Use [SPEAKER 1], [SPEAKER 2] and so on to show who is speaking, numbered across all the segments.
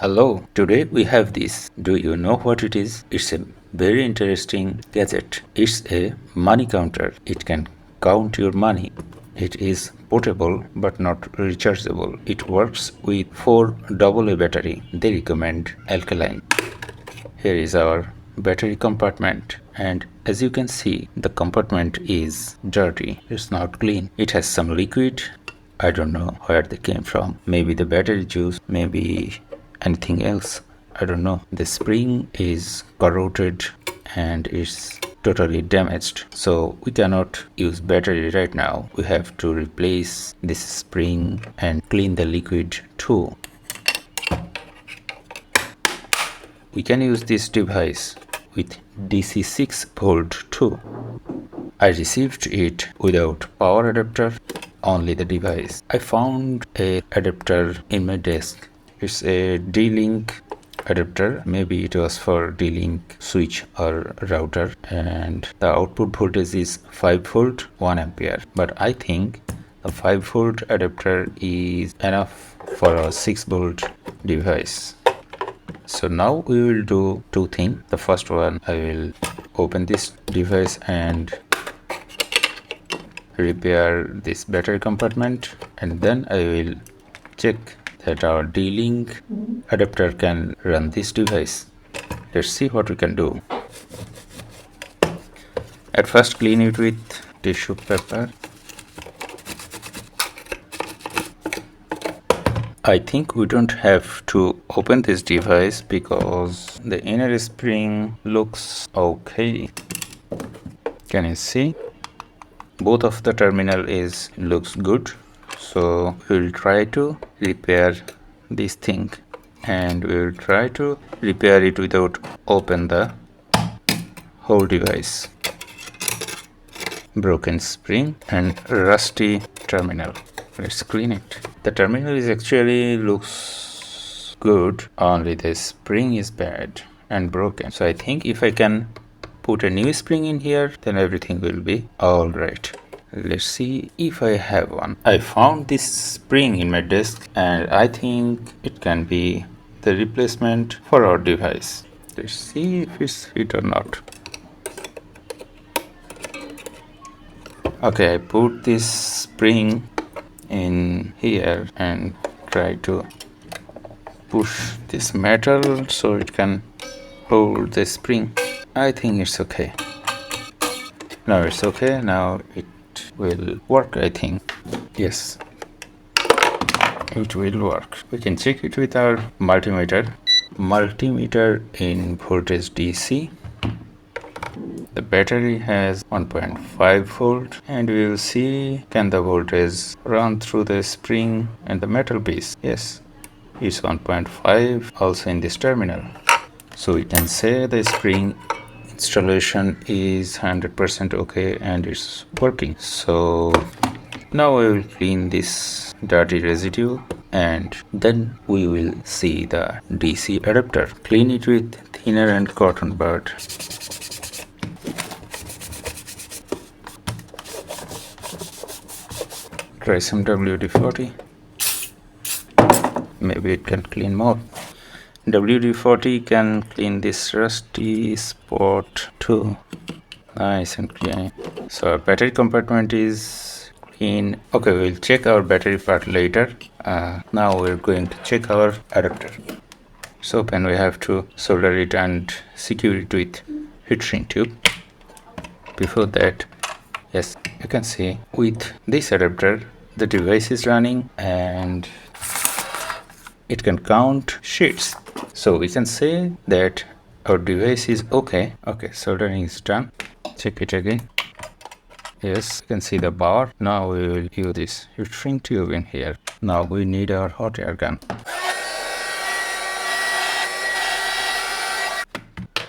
[SPEAKER 1] Hello, today we have this. Do you know what it is? It's a very interesting gadget. It's a money counter. It can count your money. It is portable but not rechargeable. It works with 4 AA battery. They recommend alkaline. Here is our battery compartment, and as you can see the compartment is dirty. It's not clean. It has some liquid. I don't know where they came from. Maybe the battery juice, maybe anything else. I don't know. The spring is corroded and it's totally damaged, so we cannot use battery right now. We have to replace this spring and clean the liquid too. We can use this device with DC 6 volt too. I received it without power adapter, only the device. I found a adapter in my desk. It's a D-Link adapter. Maybe it was for D-Link switch or router, and the output voltage is 5 volt 1 ampere. But I think the 5 volt adapter is enough for a 6 volt device. So now we will do two things. The first one, I will open this device and repair this battery compartment, and then I will check that our D-Link adapter can run this device. Let's see what we can do. At first, clean it with tissue paper. I think we don't have to open this device because the inner spring looks okay. Can you see? Both of the terminal looks good. So we'll try to repair this thing, and we'll try to repair it without open the whole device. Broken spring and rusty terminal. Let's clean it. The terminal is actually looks good, only the spring is bad and broken. So I think if I can put a new spring in here, then everything will be alright. Let's see if I have one. I found this spring in my desk, and I think it can be the replacement for our device. Let's see if it's fit or not. Okay, I put this spring in here and try to push this metal so it can hold the spring. I think it's okay. Now it's okay. Now it will work, I think. Yes, it will work. We can check it with our multimeter in voltage DC. The battery has 1.5 volt, and we will see can the voltage run through the spring and the metal piece. Yes, it's 1.5 also in this terminal. So we can say the spring installation is 100% okay and it's working. So now we will clean this dirty residue, and then we will see the DC adapter. Clean it with thinner and cotton bud. Try some WD-40. Maybe it can clean more. WD-40 can clean this rusty spot too. Nice and clean. So our battery compartment is clean. Okay, we'll check our battery part later. Now we're going to check our adapter. So open, we have to solder it and secure it with heat shrink tube. Before that, yes, you can see with this adapter the device is running and it can count sheets. So we can say that our device is okay. Okay, soldering is done. Check it again. Yes, you can see the bar. Now we will use this heat shrink tube in here. Now we need our hot air gun.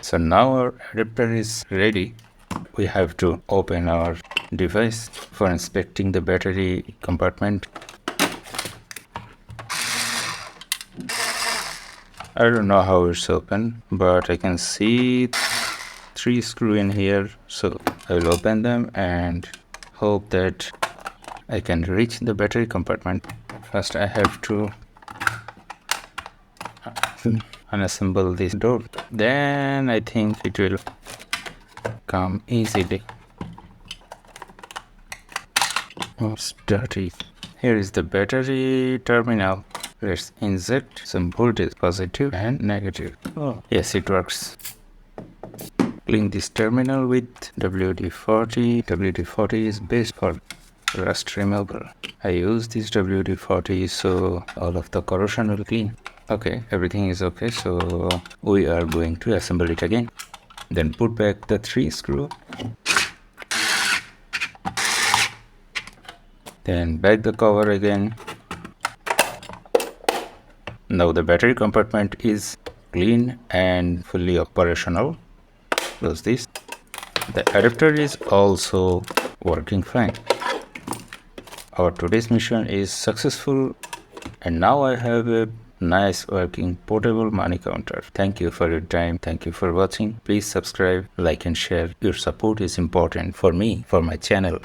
[SPEAKER 1] So now our adapter is ready. We have to open our device for inspecting the battery compartment. I don't know how it's open, but I can see 3 screws in here, so I will open them and hope that I can reach the battery compartment. First I have to unassemble this door. Then I think it will come easily. Oh, it's dirty. Here is the battery terminal. Let's insert some voltage, positive and negative. Oh, yes, it works. Clean this terminal with WD-40. WD-40 is best for rust removal. I use this WD-40 so all of the corrosion will clean. Okay, everything is okay, so we are going to assemble it again. Then put back the 3 screw. Then back the cover again. Now the battery compartment is clean and fully operational. Close this. The adapter is also working fine. Our today's mission is successful, and now I have a nice working portable money counter. Thank you for your time. Thank you for watching. Please subscribe, like and share. Your support is important for me, for my channel.